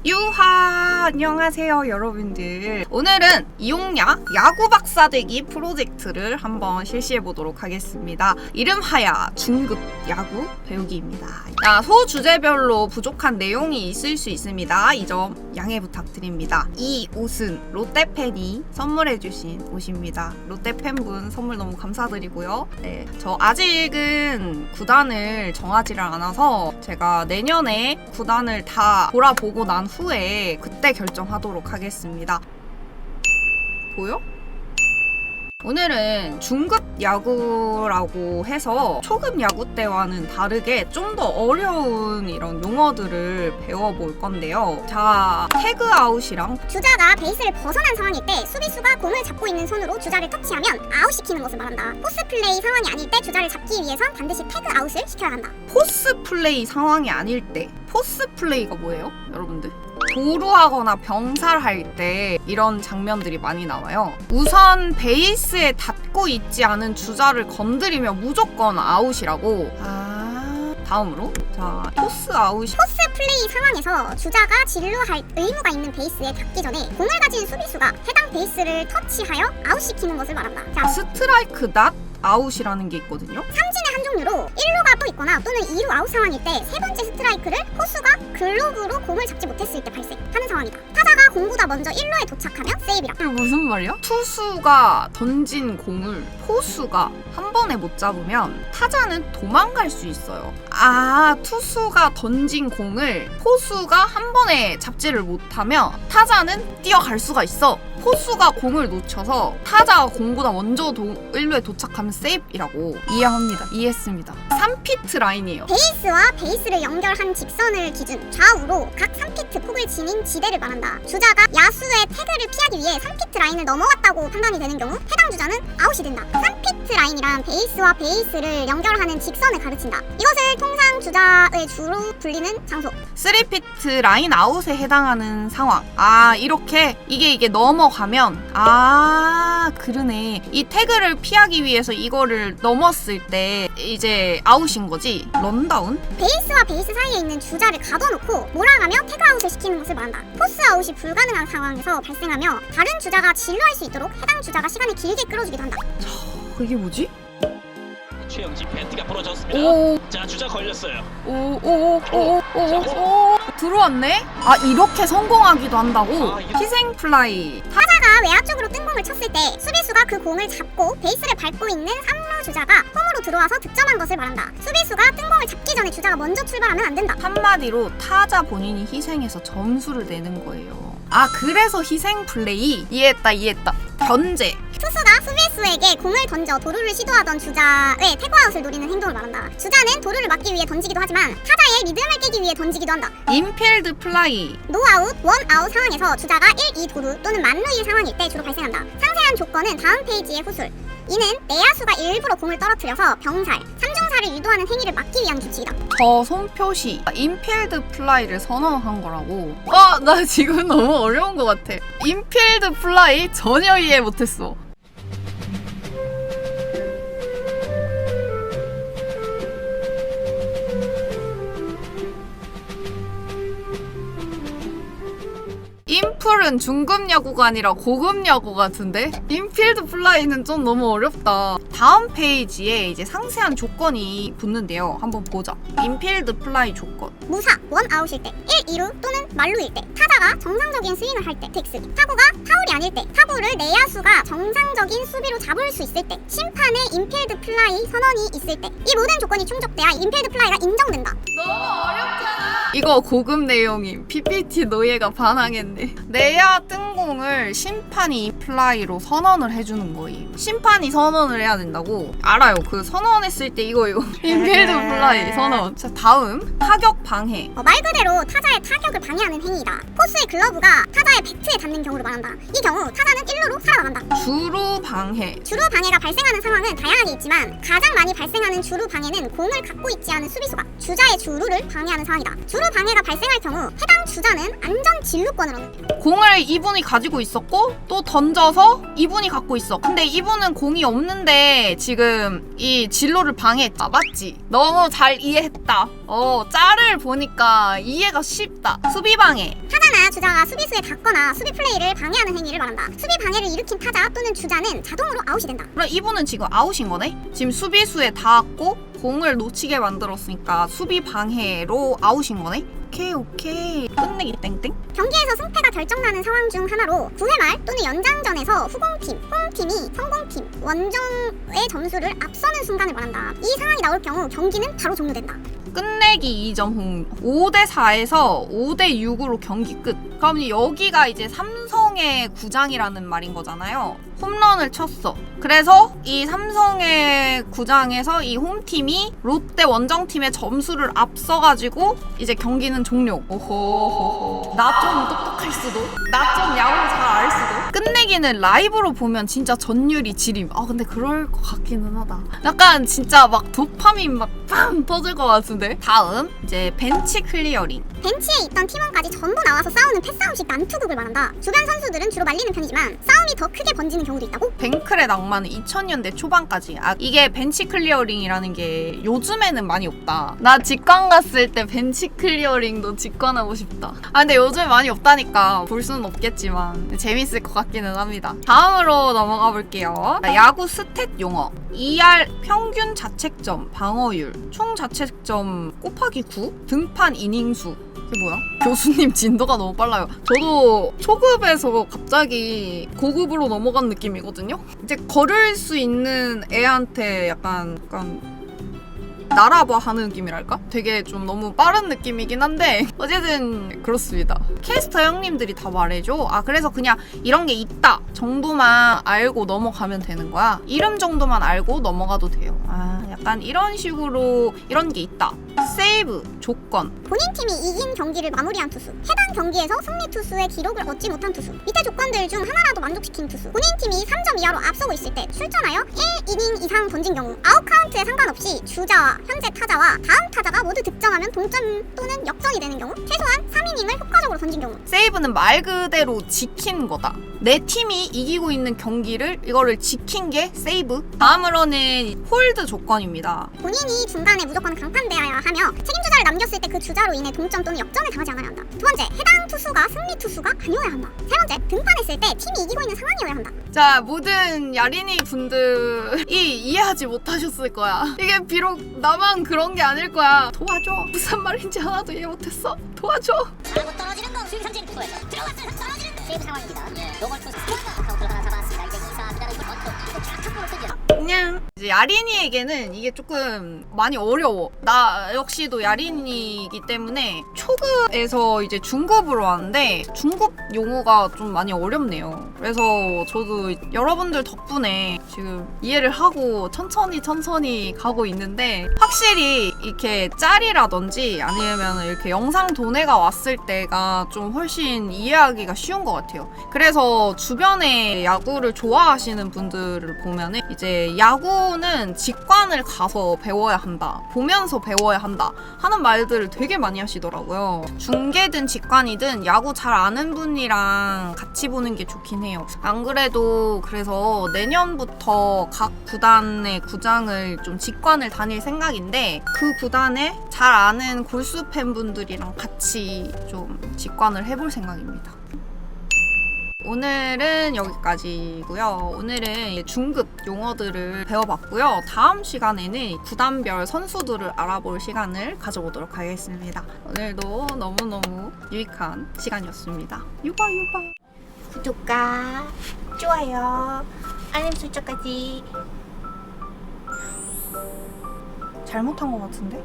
유하! 안녕하세요 여러분들. 오늘은 이용야 야구 박사되기 프로젝트를 한번 실시해 보도록 하겠습니다. 이름하여 중급 야구 배우기입니다. 소주제별로 부족한 내용이 있을 수 있습니다. 이 점 양해 부탁드립니다. 이 옷은 롯데팬이 선물해주신 옷입니다. 롯데팬분 선물 너무 감사드리고요. 네, 저 아직은 구단을 정하지를 않아서 제가 내년에 구단을 다 돌아보고 난 후에 그때 결정하도록 하겠습니다. 보여? 오늘은 중급 야구라고 해서 초급 야구 때와는 다르게 좀 더 어려운 이런 용어들을 배워볼 건데요. 자, 태그아웃이랑 주자가 베이스를 벗어난 상황일 때 수비수가 공을 잡고 있는 손으로 주자를 터치하면 아웃시키는 것을 말한다. 포스 플레이 상황이 아닐 때 주자를 잡기 위해선 반드시 태그아웃을 시켜야 한다. 포스 플레이 상황이 아닐 때, 포스 플레이가 뭐예요? 여러분들? 도루하거나 병살할 때 이런 장면들이 많이 나와요. 우선 베이스에 닿고 있지 않은 주자를 건드리면 무조건 아웃이라고. 다음으로 자, 토스 아웃. 포스 플레이 상황에서 주자가 진루할 의무가 있는 베이스에 닿기 전에 공을 가진 수비수가 해당 베이스를 터치하여 아웃시키는 것을 말한다. 자, 스트라이크 낫 아웃이라는 게 있거든요. 삼진의 한 종류로 1루가 떠 있거나 또는 2루 아웃 상황일 때 세 번째 스트라이크를 포수가 글로브로 공을 잡지 못했을 때 발생하는 상황이다. 타자가 공보다 먼저 1루에 도착하면 세이브라. 이게 무슨 말이야? 투수가 던진 공을 포수가 한 번에 못 잡으면 타자는 도망갈 수 있어요. 투수가 던진 공을 포수가 한 번에 잡지를 못하면 타자는 뛰어갈 수가 있어. 포수가 공을 놓쳐서 타자가 공보다 먼저 1루에 도착하면 세이브이라고. 이해합니다. 이해했습니다. 3피트 라인이에요. 베이스와 베이스를 연결한 직선을 기준 좌우로 각 3피트 폭을 지닌 지대를 말한다. 주자가 야수의 태그를 피하기 위해 3피트 라인을 넘어갔다고 판단이 되는 경우 해당 주자는 아웃이 된다. 3피트 라인이란 베이스와 베이스를 연결하는 직선을 가르친다. 이것을 통상 주자의 주로 불리는 장소. 3피트 라인 아웃에 해당하는 상황. 이렇게 이게 넘어가면 그러네. 이 태그를 피하기 위해서 이거를 넘었을 때 이제 아웃인 거지. 런다운? 베이스와 베이스 사이에 있는 주자를 가둬놓고 몰아가며 태그아웃을 시키는 것을 말한다. 포스 아웃이 불가능한 상황에서 발생하며 다른 주자가 진루할 수 있도록 해당 주자가 시간을 길게 끌어주기도 한다. 이게 뭐지? 최영진 벤트가 부러졌습니다. 자, 주자 걸렸어요. 들어왔네? 이렇게 성공하기도 한다고? 희생 플라이. 타자가 외야 쪽으로 뜬 공을 쳤을 때 수비수가 그 공을 잡고 베이스를 밟고 있는 3루 주자가 홈으로 들어와서 득점한 것을 말한다. 수비수가 뜬 공을 잡기 전에 주자가 먼저 출발하면 안 된다. 한마디로 타자 본인이 희생해서 점수를 내는 거예요. 그래서 희생 플레이? 이해했다. 견제. 투수가 수비수에게 공을 던져 도루를 시도하던 주자의 태그아웃을 노리는 행동을 말한다. 주자는 도루를 막기 위해 던지기도 하지만 타자의 리듬을 깨기 위해 던지기도 한다. 인필드 플라이. 노아웃, 원아웃 상황에서 주자가 1, 2 도루 또는 만루일 상황일 때 주로 발생한다. 상세한 조건은 다음 페이지의 후술. 이는 내야수가 일부러 공을 떨어뜨려서 병살, 3중살을 유도하는 행위를 막기 위한 규칙이다. 저 손표시 인필드 플라이를 선언한 거라고. 나 지금 너무 어려운 것 같아. 인필드 플라이 전혀 이해 못했어. 인풀은 중급 야구가 아니라 고급 야구 같은데? 인필드 플라이는 좀 너무 어렵다. 다음 페이지에 이제 상세한 조건이 붙는데요. 한번 보자. 인필드 플라이 조건. 무사, 원아웃일 때, 1, 2루 또는 만루일 때, 타자가 정상적인 스윙을 할 때, 텍스기. 타구가 파울이 아닐 때, 타구를 내야수가 정상적인 수비로 잡을 수 있을 때, 심판의 인필드 플라이 선언이 있을 때, 이 모든 조건이 충족돼야 인필드 플라이가 인정된다. 너무 어렵잖아. 이거 고급 내용임. PPT 노예가 반항했네. 내야 뜬 공을 심판이 플라이로 선언을 해주는 거임. 심판이 선언을 해야 된다고. 알아요. 그 선언했을 때 이거 인필드 플라이 선언. 자, 다음 타격 방해. 말 그대로 타자의 타격을 방해하는 행위이다. 포수의 글러브가 타자의 배트에 닿는 경우를 말한다. 이 경우 타자는 1루로 살아나간다. 주루 방해. 주루 방해가 발생하는 상황은 다양하게 있지만 가장 많이 발생하는 주루 방해는 공을 갖고 있지 않은 수비수가 주자의 주루를 방해하는 상황이다. 주루 방해가 발생할 경우 해당 주자는 안전 진루권을 얻는다. 공을 이분이 가지고 있었고 또 던져서 이분이 갖고 있어. 근데 이분은 공이 없는데 지금 이 진로를 방해했다. 맞지? 너무 잘 이해했다. 짤을 보니까 이해가 쉽다. 수비 방해. 타자는 타자, 주자가 수비수에 닿거나 수비 플레이를 방해하는 행위를 말한다. 수비 방해를 일으킨 타자 또는 주자는 자동으로 아웃이 된다. 그럼 이분은 지금 아웃인 거네? 지금 수비수에 닿았고 공을 놓치게 만들었으니까 수비 방해로 아웃인 거네? 오케이 끝내기 땡땡. 경기에서 승패가 결정나는 상황 중 하나로 9회 말 또는 연장전에서 후공팀, 홈팀이 성공팀, 원정의 점수를 앞서는 순간을 말한다. 이 상황이 나올 경우 경기는 바로 종료된다. 끝내기 2점 홈 5대4에서 5대6으로 경기 끝. 그럼 여기가 이제 삼성의 구장이라는 말인 거잖아요. 홈런을 쳤어. 그래서 이 삼성의 구장에서 이 홈팀이 롯데 원정팀의 점수를 앞서가지고 이제 경기는 종료. 오호. 나 좀 똑똑할 수도. 나 좀 야구 잘 알 수도. 끝내기는 라이브로 보면 진짜 전율이 지림. 근데 그럴 것 같기는 하다. 약간 진짜 막 도파민 막 빵 터질 것 같은데. 다음 이제 벤치 클리어링. 벤치에 있던 팀원까지 전부 나와서 싸우는 패싸움식 난투극을 말한다. 주변 선수들은 주로 말리는 편이지만 싸움이 더 크게 번지는 경우도 있다고? 뱅클의 낭만은 2000년대 초반까지. 이게 벤치 클리어링이라는 게 요즘에는 많이 없다. 나 직관 갔을 때 벤치 클리어링도 직관하고 싶다. 근데 요즘에 많이 없다니까 볼 수는 없겠지만 재밌을 것 같기는 합니다. 다음으로 넘어가 볼게요. 야구 스탯 용어. ER 평균 자책점, 방어율, 총 자책점 곱하기 9, 등판 이닝수. 이게 뭐야? 교수님 진도가 너무 빨라요. 저도 초급에서 갑자기 고급으로 넘어간 느낌이거든요? 이제 걸을 수 있는 애한테 약간 날아봐 하는 느낌이랄까? 되게 좀 너무 빠른 느낌이긴 한데 어쨌든 그렇습니다. 캐스터 형님들이 다 말해줘. 그래서 그냥 이런 게 있다 정도만 알고 넘어가면 되는 거야. 이름 정도만 알고 넘어가도 돼요. 약간 이런 식으로 이런 게 있다. 세이브, 조건. 본인 팀이 이긴 경기를 마무리한 투수, 해당 경기에서 승리 투수의 기록을 얻지 못한 투수, 밑에 조건들 중 하나라도 만족시킨 투수, 본인 팀이 3점 이하로 앞서고 있을 때 출전하여 1이닝 이상 던진 경우, 아웃 카운트에 상관없이 주자와 현재 타자와 다음 타자가 모두 득점하면 동점 또는 역전이 되는 경우, 최소한 3이닝을 효과적으로 던진 경우. 세이브는 말 그대로 지킨 거다. 내 팀이 이기고 있는 경기를 이거를 지킨 게 세이브. 다음으로는 홀드 조건입니다. 본인이 중간에 무조건 강판되어야 하며 책임주자를 남겼을 때 그 주자로 인해 동점 또는 역전을 당하지 않아야 한다. 두 번째, 해당 투수가 승리 투수가 아니어야 한다. 세 번째, 등판했을 때 팀이 이기고 있는 상황이어야 한다. 자, 모든 야린이 분들이 이해하지 못하셨을 거야. 이게 비록 나만 그런 게 아닐 거야. 도와줘. 무슨 말인지 하나도 이해 못했어. 도와줘. 잘못 떨어지는 거 수익 삼진 투에서 들어갔어요. 떨어지는 세이브 상황입니다. 요걸 투수 스타가 카운트를 하나 잡았습니다. 이제 2사 기다려 이거 버튼 정확한 볼을 던져. 그냥 이제 야린이에게는 이게 조금 많이 어려워. 나 역시도 야린이기 때문에 초급에서 이제 중급으로 왔는데 중급 용어가 좀 많이 어렵네요. 그래서 저도 여러분들 덕분에 지금 이해를 하고 천천히 가고 있는데 확실히 이렇게 짤이라든지 아니면 이렇게 영상 도내가 왔을 때가 좀 훨씬 이해하기가 쉬운 것 같아요. 그래서 주변에 야구를 좋아하시는 분들을 보면은 이제 야구는 직관을 가서 배워야 한다, 보면서 배워야 한다 하는 말들을 되게 많이 하시더라고요. 중계든 직관이든 야구 잘 아는 분이랑 같이 보는 게 좋긴 해요. 안 그래도 그래서 내년부터 각 구단의 구장을 좀 직관을 다닐 생각인데 그 구단에 잘 아는 골수 팬분들이랑 같이 좀 직관을 해볼 생각입니다. 오늘은 여기까지고요. 오늘은 중급 용어들을 배워봤고요. 다음 시간에는 구단별 선수들을 알아볼 시간을 가져보도록 하겠습니다. 오늘도 너무너무 유익한 시간이었습니다. 유바. 구독과 좋아요, 알림 설정까지. 잘못한 것 같은데?